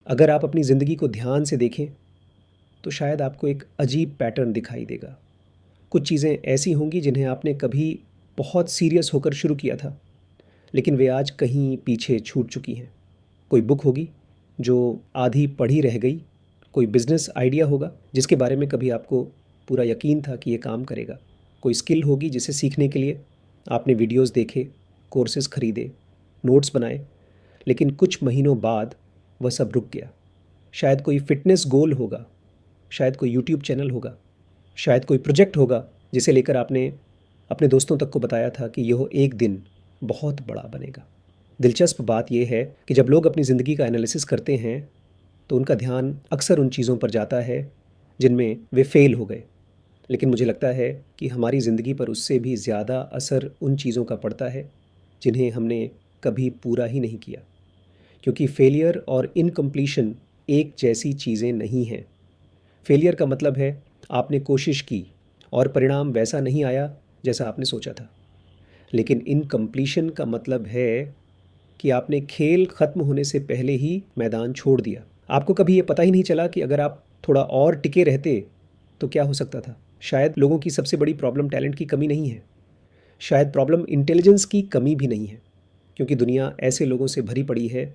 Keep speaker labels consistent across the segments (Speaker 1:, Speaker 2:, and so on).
Speaker 1: अगर आप अपनी ज़िंदगी को ध्यान से देखें तो शायद आपको एक अजीब पैटर्न दिखाई देगा। कुछ चीज़ें ऐसी होंगी जिन्हें आपने कभी बहुत सीरियस होकर शुरू किया था, लेकिन वे आज कहीं पीछे छूट चुकी हैं। कोई बुक होगी जो आधी पढ़ी रह गई, कोई बिज़नेस आइडिया होगा जिसके बारे में कभी आपको पूरा यकीन था कि ये काम करेगा। कोई स्किल होगी जिसे सीखने के लिए आपने वीडियोज़ देखे, कोर्सेज़ खरीदे, नोट्स बनाए, लेकिन कुछ महीनों बाद वह सब रुक गया। शायद कोई फ़िटनेस गोल होगा, शायद कोई यूट्यूब चैनल होगा, शायद कोई प्रोजेक्ट होगा जिसे लेकर आपने अपने दोस्तों तक को बताया था कि यह एक दिन बहुत बड़ा बनेगा। दिलचस्प बात यह है कि जब लोग अपनी ज़िंदगी का एनालिसिस करते हैं तो उनका ध्यान अक्सर उन चीज़ों पर जाता है जिनमें वे फ़ेल हो गए। लेकिन मुझे लगता है कि हमारी ज़िंदगी पर उससे भी ज़्यादा असर उन चीज़ों का पड़ता है जिन्हें हमने कभी पूरा ही नहीं किया। क्योंकि फेलियर और इनकम्प्लीशन एक जैसी चीज़ें नहीं हैं। फेलियर का मतलब है आपने कोशिश की और परिणाम वैसा नहीं आया जैसा आपने सोचा था। लेकिन इनकम्प्लीशन का मतलब है कि आपने खेल ख़त्म होने से पहले ही मैदान छोड़ दिया। आपको कभी ये पता ही नहीं चला कि अगर आप थोड़ा और टिके रहते तो क्या हो सकता था। शायद लोगों की सबसे बड़ी प्रॉब्लम टैलेंट की कमी नहीं है, शायद प्रॉब्लम इंटेलिजेंस की कमी भी नहीं है। क्योंकि दुनिया ऐसे लोगों से भरी पड़ी है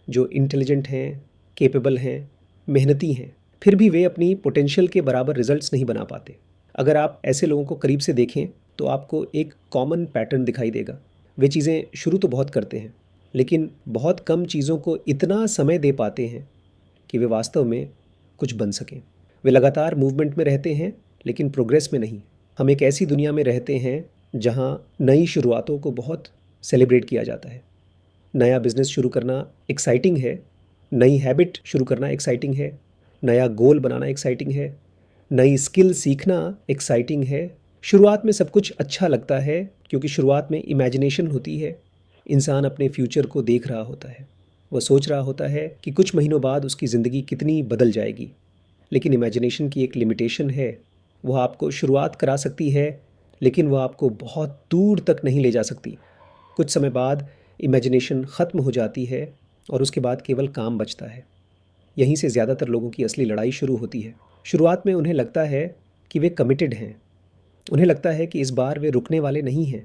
Speaker 1: जो इंटेलिजेंट हैं, कैपेबल हैं, मेहनती हैं, फिर भी वे अपनी पोटेंशियल के बराबर रिजल्ट्स नहीं बना पाते। अगर आप ऐसे लोगों को करीब से देखें तो आपको एक कॉमन पैटर्न दिखाई देगा। वे चीज़ें शुरू तो बहुत करते हैं, लेकिन बहुत कम चीज़ों को इतना समय दे पाते हैं कि वे वास्तव में कुछ बन सकें। वे लगातार मूवमेंट में रहते हैं, लेकिन प्रोग्रेस में नहीं। हम एक ऐसी दुनिया में रहते हैं जहाँ नई शुरुआतों को बहुत सेलिब्रेट किया जाता है। नया बिज़नेस शुरू करना एक्साइटिंग है, नई हैबिट शुरू करना एक्साइटिंग है, नया गोल बनाना एक्साइटिंग है, नई स्किल सीखना एक्साइटिंग है। शुरुआत में सब कुछ अच्छा लगता है क्योंकि शुरुआत में इमेजिनेशन होती है। इंसान अपने फ्यूचर को देख रहा होता है। वह सोच रहा होता है कि कुछ महीनों बाद उसकी ज़िंदगी कितनी बदल जाएगी। लेकिन इमेजिनेशन की एक लिमिटेशन है। वह आपको शुरुआत करा सकती है, लेकिन वह आपको बहुत दूर तक नहीं ले जा सकती। कुछ समय बाद इमेजिनेशन ख़त्म हो जाती है और उसके बाद केवल काम बचता है। यहीं से ज़्यादातर लोगों की असली लड़ाई शुरू होती है। शुरुआत में उन्हें लगता है कि वे कमिटेड हैं, उन्हें लगता है कि इस बार वे रुकने वाले नहीं हैं,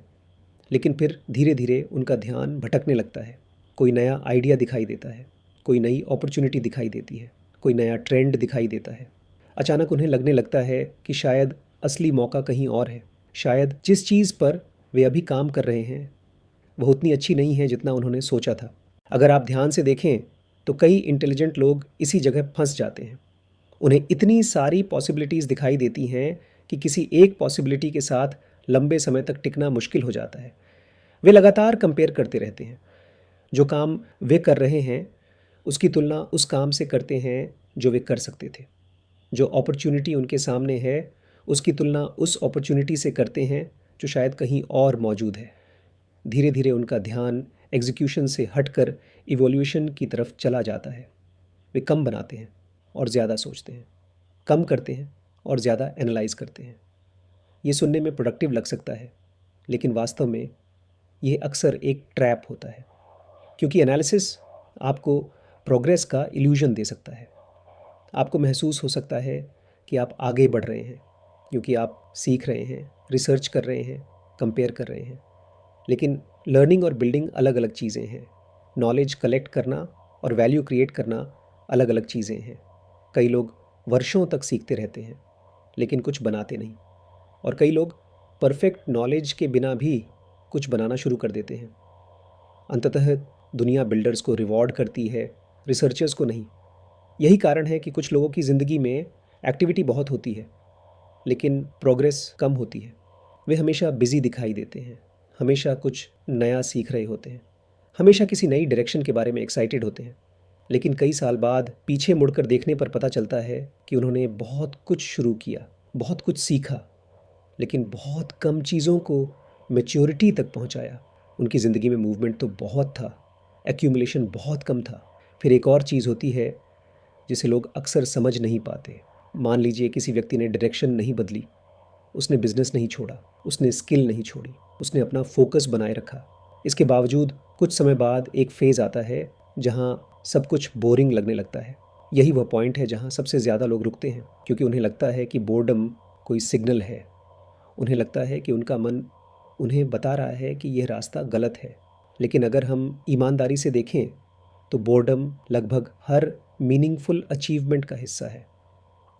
Speaker 1: लेकिन फिर धीरे धीरे उनका ध्यान भटकने लगता है। कोई नया आइडिया दिखाई देता है, कोई नई अपॉर्चुनिटी दिखाई देती है, कोई नया ट्रेंड दिखाई देता है। अचानक उन्हें लगने लगता है कि शायद असली मौका कहीं और है। शायद जिस चीज़ पर वे अभी काम कर रहे हैं वह उतनी अच्छी नहीं है जितना उन्होंने सोचा था। अगर आप ध्यान से देखें तो कई इंटेलिजेंट लोग इसी जगह फंस जाते हैं। उन्हें इतनी सारी पॉसिबिलिटीज़ दिखाई देती हैं कि किसी एक पॉसिबिलिटी के साथ लंबे समय तक टिकना मुश्किल हो जाता है। वे लगातार कंपेयर करते रहते हैं। जो काम वे कर रहे हैं उसकी तुलना उस काम से करते हैं जो वे कर सकते थे। जो अपॉर्चुनिटी उनके सामने है उसकी तुलना उस अपॉर्चुनिटी से करते हैं जो शायद कहीं और मौजूद है। धीरे धीरे उनका ध्यान एग्जीक्यूशन से हटकर इवोल्यूशन की तरफ चला जाता है। वे कम बनाते हैं और ज़्यादा सोचते हैं, कम करते हैं और ज़्यादा एनालाइज करते हैं। ये सुनने में प्रोडक्टिव लग सकता है, लेकिन वास्तव में यह अक्सर एक ट्रैप होता है। क्योंकि एनालिसिस आपको प्रोग्रेस का इल्यूजन दे सकता है। आपको महसूस हो सकता है कि आप आगे बढ़ रहे हैं क्योंकि आप सीख रहे हैं, रिसर्च कर रहे हैं, कंपेयर कर रहे हैं। लेकिन लर्निंग और बिल्डिंग अलग अलग चीज़ें हैं। नॉलेज कलेक्ट करना और वैल्यू क्रिएट करना अलग अलग चीज़ें हैं। कई लोग वर्षों तक सीखते रहते हैं लेकिन कुछ बनाते नहीं, और कई लोग परफेक्ट नॉलेज के बिना भी कुछ बनाना शुरू कर देते हैं। अंततः दुनिया बिल्डर्स को रिवॉर्ड करती है, रिसर्चर्स को नहीं। यही कारण है कि कुछ लोगों की ज़िंदगी में एक्टिविटी बहुत होती है लेकिन प्रोग्रेस कम होती है। वे हमेशा बिज़ी दिखाई देते हैं, हमेशा कुछ नया सीख रहे होते हैं, हमेशा किसी नई डायरेक्शन के बारे में एक्साइटेड होते हैं। लेकिन कई साल बाद पीछे मुड़कर देखने पर पता चलता है कि उन्होंने बहुत कुछ शुरू किया, बहुत कुछ सीखा, लेकिन बहुत कम चीज़ों को मैच्योरिटी तक पहुंचाया। उनकी ज़िंदगी में मूवमेंट तो बहुत था, एक्यूमुलेशन बहुत कम था। फिर एक और चीज़ होती है जिसे लोग अक्सर समझ नहीं पाते। मान लीजिए किसी व्यक्ति ने डायरेक्शन नहीं बदली, उसने बिजनेस नहीं छोड़ा, उसने स्किल नहीं छोड़ी, उसने अपना फोकस बनाए रखा। इसके बावजूद कुछ समय बाद एक फेज़ आता है जहां सब कुछ बोरिंग लगने लगता है। यही वह पॉइंट है जहाँ सबसे ज़्यादा लोग रुकते हैं, क्योंकि उन्हें लगता है कि बोर्डम कोई सिग्नल है। उन्हें लगता है कि उनका मन उन्हें बता रहा है कि यह रास्ता गलत है। लेकिन अगर हम ईमानदारी से देखें तो बोर्डम लगभग हर मीनिंगफुल अचीवमेंट का हिस्सा है।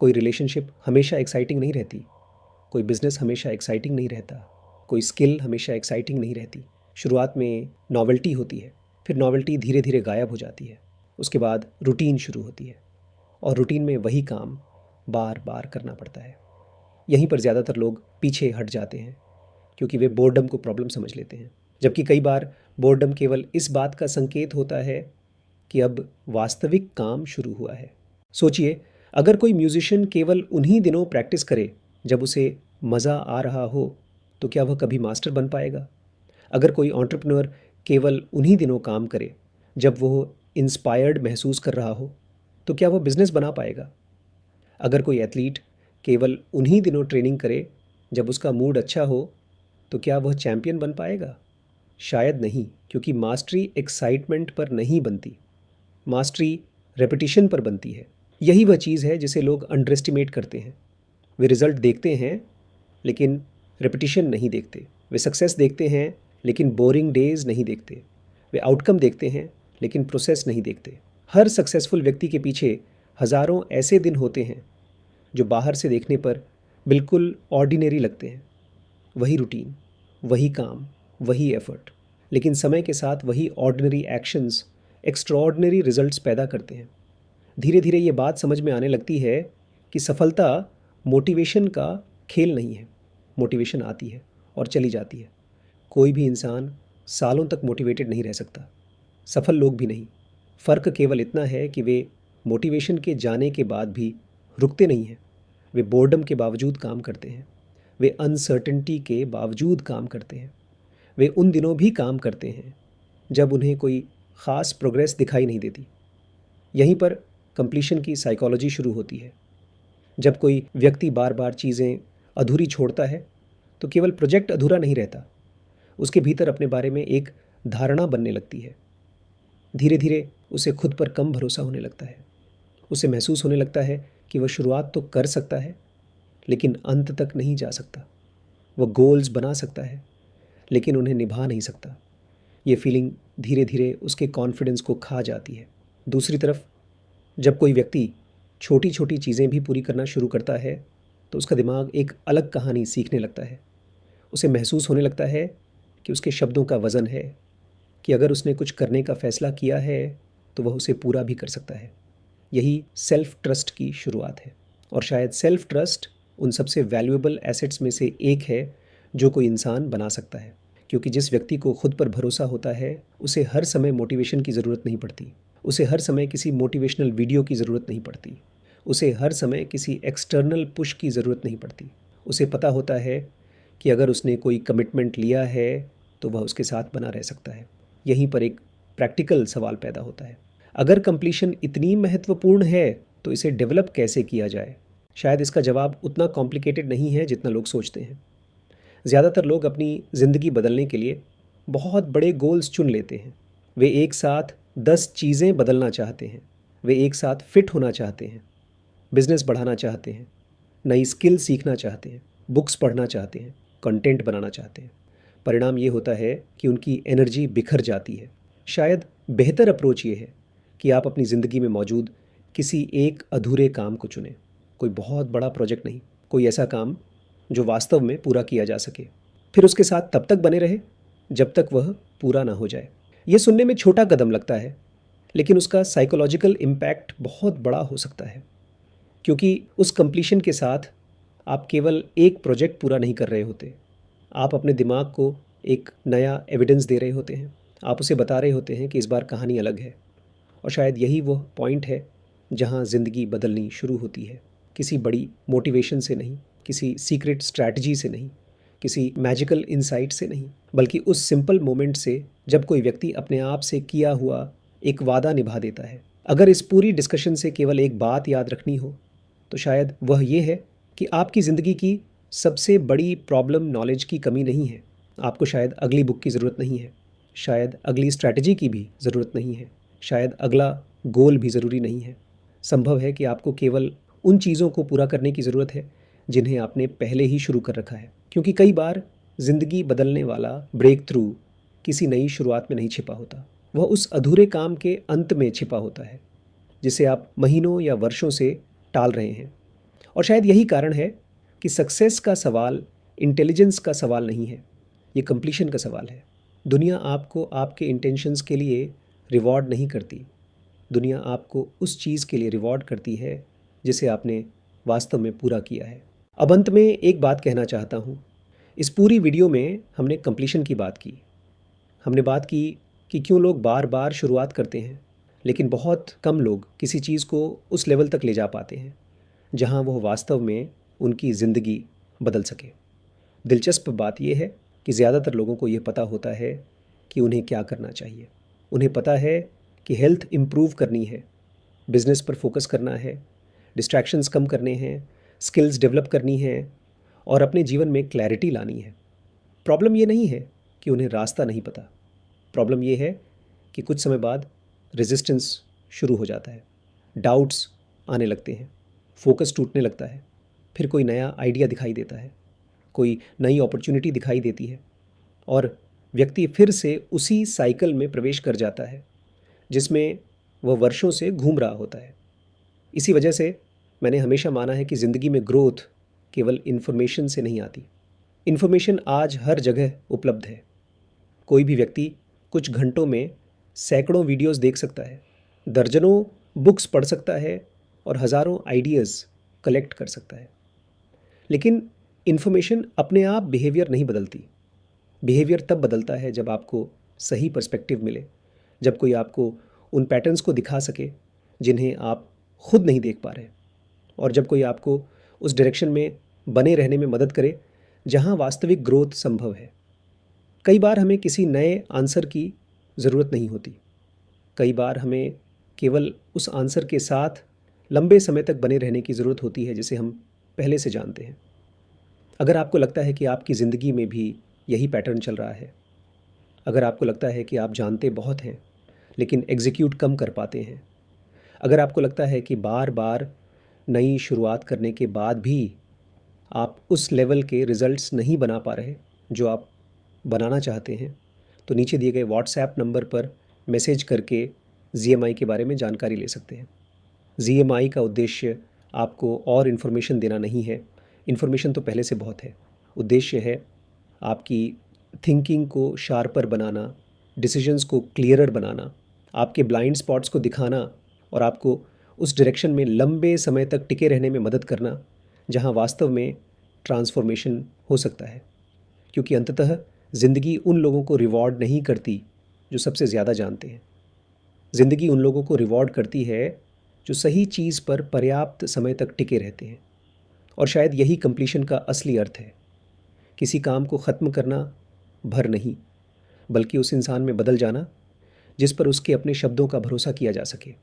Speaker 1: कोई रिलेशनशिप हमेशा एक्साइटिंग नहीं रहती, कोई बिजनेस हमेशा एक्साइटिंग नहीं रहता, कोई स्किल हमेशा एक्साइटिंग नहीं रहती। शुरुआत में नॉवेल्टी होती है, फिर नॉवेल्टी धीरे धीरे गायब हो जाती है। उसके बाद रूटीन शुरू होती है और रूटीन में वही काम बार बार करना पड़ता है। यहीं पर ज़्यादातर लोग पीछे हट जाते हैं, क्योंकि वे बोर्डम को प्रॉब्लम समझ लेते हैं, जबकि कई बार बोर्डम केवल इस बात का संकेत होता है कि अब वास्तविक काम शुरू हुआ है। सोचिए, अगर कोई म्यूजिशियन केवल उन्हीं दिनों प्रैक्टिस करे जब उसे मज़ा आ रहा हो, तो क्या वह कभी मास्टर बन पाएगा? अगर कोई एंटरप्रेन्योर केवल उन्हीं दिनों काम करे जब वो इंस्पायर्ड महसूस कर रहा हो, तो क्या वह बिजनेस बना पाएगा? अगर कोई एथलीट केवल उन्हीं दिनों ट्रेनिंग करे जब उसका मूड अच्छा हो, तो क्या वह चैंपियन बन पाएगा? शायद नहीं, क्योंकि मास्टरी एक्साइटमेंट पर नहीं बनती, मास्टरी रेपिटिशन पर बनती है। यही वह चीज़ है जिसे लोग अंडर एस्टिमेट करते हैं। वे रिज़ल्ट देखते हैं लेकिन रेपिटिशन नहीं देखते। वे सक्सेस देखते हैं लेकिन बोरिंग डेज नहीं देखते। वे आउटकम देखते हैं लेकिन प्रोसेस नहीं देखते। हर सक्सेसफुल व्यक्ति के पीछे हज़ारों ऐसे दिन होते हैं जो बाहर से देखने पर बिल्कुल ऑर्डिनरी लगते हैं। वही रूटीन, वही काम, वही एफर्ट, लेकिन समय के साथ वही ऑर्डिनरी एक्शंस एक्स्ट्राऑर्डिनरी रिजल्ट्स पैदा करते हैं। धीरे धीरे ये बात समझ में आने लगती है कि सफलता मोटिवेशन का खेल नहीं है। मोटिवेशन आती है और चली जाती है। कोई भी इंसान सालों तक मोटिवेटेड नहीं रह सकता, सफल लोग भी नहीं। फ़र्क केवल इतना है कि वे मोटिवेशन के जाने के बाद भी रुकते नहीं हैं। वे बोर्डम के बावजूद काम करते हैं, वे अनसर्टेनिटी के बावजूद काम करते हैं। वे उन दिनों भी काम करते हैं जब उन्हें कोई ख़ास प्रोग्रेस दिखाई नहीं देती। यहीं पर कंप्लीशन की साइकोलॉजी शुरू होती है। जब कोई व्यक्ति बार बार चीज़ें अधूरी छोड़ता है तो केवल प्रोजेक्ट अधूरा नहीं रहता, उसके भीतर अपने बारे में एक धारणा बनने लगती है। धीरे धीरे उसे खुद पर कम भरोसा होने लगता है। उसे महसूस होने लगता है कि वह शुरुआत तो कर सकता है लेकिन अंत तक नहीं जा सकता। वह गोल्स बना सकता है लेकिन उन्हें निभा नहीं सकता। ये फीलिंग धीरे धीरे उसके कॉन्फिडेंस को खा जाती है। दूसरी तरफ जब कोई व्यक्ति छोटी छोटी चीज़ें भी पूरी करना शुरू करता है तो उसका दिमाग एक अलग कहानी सीखने लगता है। उसे महसूस होने लगता है कि उसके शब्दों का वज़न है, कि अगर उसने कुछ करने का फ़ैसला किया है तो वह उसे पूरा भी कर सकता है। यही सेल्फ ट्रस्ट की शुरुआत है। और शायद सेल्फ ट्रस्ट उन सबसे वैल्यूएबल एसेट्स में से एक है जो कोई इंसान बना सकता है, क्योंकि जिस व्यक्ति को खुद पर भरोसा होता है उसे हर समय मोटिवेशन की ज़रूरत नहीं पड़ती। उसे हर समय किसी मोटिवेशनल वीडियो की ज़रूरत नहीं पड़ती। उसे हर समय किसी एक्सटर्नल पुश की ज़रूरत नहीं पड़ती। उसे पता होता है कि अगर उसने कोई कमिटमेंट लिया है तो वह उसके साथ बना रह सकता है। यहीं पर एक प्रैक्टिकल सवाल पैदा होता है। अगर कंप्लीशन इतनी महत्वपूर्ण है तो इसे डेवलप कैसे किया जाए? शायद इसका जवाब उतना कॉम्प्लिकेटेड नहीं है जितना लोग सोचते हैं। ज़्यादातर लोग अपनी ज़िंदगी बदलने के लिए बहुत बड़े गोल्स चुन लेते हैं। वे एक साथ 10 चीज़ें बदलना चाहते हैं। वे एक साथ फिट होना चाहते हैं, बिजनेस बढ़ाना चाहते हैं, नई स्किल सीखना चाहते हैं, बुक्स पढ़ना चाहते हैं, कंटेंट बनाना चाहते हैं। परिणाम ये होता है कि उनकी एनर्जी बिखर जाती है। शायद बेहतर अप्रोच ये है कि आप अपनी ज़िंदगी में मौजूद किसी एक अधूरे काम को चुनें। कोई बहुत बड़ा प्रोजेक्ट नहीं, कोई ऐसा काम जो वास्तव में पूरा किया जा सके। फिर उसके साथ तब तक बने रहे जब तक वह पूरा ना हो जाए। ये सुनने में छोटा कदम लगता है, लेकिन उसका साइकोलॉजिकल इम्पैक्ट बहुत बड़ा हो सकता है, क्योंकि उस कंप्लीशन के साथ आप केवल एक प्रोजेक्ट पूरा नहीं कर रहे होते। आप अपने दिमाग को एक नया एविडेंस दे रहे होते हैं। आप उसे बता रहे होते हैं कि इस बार कहानी अलग है। और शायद यही वह पॉइंट है जहाँ ज़िंदगी बदलनी शुरू होती है। किसी बड़ी मोटिवेशन से नहीं, किसी सीक्रेट स्ट्रैटेजी से नहीं, किसी मैजिकल इंसाइट से नहीं, बल्कि उस सिंपल मोमेंट से जब कोई व्यक्ति अपने आप से किया हुआ एक वादा निभा देता है। अगर इस पूरी डिस्कशन से केवल एक बात याद रखनी हो तो शायद वह ये है कि आपकी ज़िंदगी की सबसे बड़ी प्रॉब्लम नॉलेज की कमी नहीं है। आपको शायद अगली बुक की ज़रूरत नहीं है, शायद अगली स्ट्रैटेजी की भी ज़रूरत नहीं है, शायद अगला गोल भी ज़रूरी नहीं है। संभव है कि आपको केवल उन चीज़ों को पूरा करने की ज़रूरत है जिन्हें आपने पहले ही शुरू कर रखा है, क्योंकि कई बार ज़िंदगी बदलने वाला ब्रेक थ्रू किसी नई शुरुआत में नहीं छिपा होता, वह उस अधूरे काम के अंत में छिपा होता है जिसे आप महीनों या वर्षों से टाल रहे हैं। और शायद यही कारण है कि सक्सेस का सवाल इंटेलिजेंस का सवाल नहीं है, ये कंप्लीशन का सवाल है। दुनिया आपको आपके इंटेंशंस के लिए रिवॉर्ड नहीं करती, दुनिया आपको उस चीज़ के लिए रिवॉर्ड करती है जिसे आपने वास्तव में पूरा किया है। अब अंत में एक बात कहना चाहता हूँ। इस पूरी वीडियो में हमने कंप्लीशन की बात की। हमने बात की कि क्यों लोग बार बार शुरुआत करते हैं, लेकिन बहुत कम लोग किसी चीज़ को उस लेवल तक ले जा पाते हैं जहाँ वह वास्तव में उनकी ज़िंदगी बदल सके। दिलचस्प बात यह है कि ज़्यादातर लोगों को यह पता होता है कि उन्हें क्या करना चाहिए। उन्हें पता है कि हेल्थ इम्प्रूव करनी है, बिजनेस पर फोकस करना है, डिस्ट्रैक्शंस कम करने हैं, स्किल्स डेवलप करनी है और अपने जीवन में क्लैरिटी लानी है। प्रॉब्लम ये नहीं है कि उन्हें रास्ता नहीं पता, प्रॉब्लम ये है कि कुछ समय बाद रेजिस्टेंस शुरू हो जाता है, डाउट्स आने लगते हैं, फोकस टूटने लगता है, फिर कोई नया आइडिया दिखाई देता है, कोई नई अपॉर्चुनिटी दिखाई देती है और व्यक्ति फिर से उसी साइकिल में प्रवेश कर जाता है जिसमें वह वर्षों से घूम रहा होता है। इसी वजह से मैंने हमेशा माना है कि ज़िंदगी में ग्रोथ केवल इन्फॉर्मेशन से नहीं आती। इन्फॉर्मेशन आज हर जगह उपलब्ध है। कोई भी व्यक्ति कुछ घंटों में सैकड़ों वीडियोस देख सकता है, दर्जनों बुक्स पढ़ सकता है और हज़ारों आइडियाज़ कलेक्ट कर सकता है। लेकिन इन्फॉर्मेशन अपने आप बिहेवियर नहीं बदलती। बिहेवियर तब बदलता है जब आपको सही पर्सपेक्टिव मिले, जब कोई आपको उन पैटर्न्स को दिखा सके जिन्हें आप खुद नहीं देख पा रहे, और जब कोई आपको उस डायरेक्शन में बने रहने में मदद करे जहां वास्तविक ग्रोथ संभव है। कई बार हमें किसी नए आंसर की ज़रूरत नहीं होती, कई बार हमें केवल उस आंसर के साथ लंबे समय तक बने रहने की ज़रूरत होती है जिसे हम पहले से जानते हैं। अगर आपको लगता है कि आपकी ज़िंदगी में भी यही पैटर्न चल रहा है, अगर आपको लगता है कि आप जानते बहुत हैं लेकिन एग्जीक्यूट कम कर पाते हैं, अगर आपको लगता है कि बार बार नई शुरुआत करने के बाद भी आप उस लेवल के रिज़ल्ट्स नहीं बना पा रहे जो आप बनाना चाहते हैं, तो नीचे दिए गए व्हाट्सएप नंबर पर मैसेज करके ZMI के बारे में जानकारी ले सकते हैं। ZMI का उद्देश्य आपको और इन्फॉर्मेशन देना नहीं है, इन्फॉर्मेशन तो पहले से बहुत है। उद्देश्य है आपकी थिंकिंग को शार्पर बनाना, डिसीजंस को क्लियरर बनाना, आपके ब्लाइंड स्पॉट्स को दिखाना और आपको उस डायरेक्शन में लंबे समय तक टिके रहने में मदद करना जहां वास्तव में ट्रांसफॉर्मेशन हो सकता है। क्योंकि अंततः ज़िंदगी उन लोगों को रिवॉर्ड नहीं करती जो सबसे ज़्यादा जानते हैं। ज़िंदगी उन लोगों को रिवॉर्ड करती है जो सही चीज़ पर पर्याप्त समय तक टिके रहते हैं। और शायद यही कंप्लीशन का असली अर्थ है। किसी काम को ख़त्म करना भर नहीं, बल्कि उस इंसान में बदल जाना जिस पर उसके अपने शब्दों का भरोसा किया जा सके।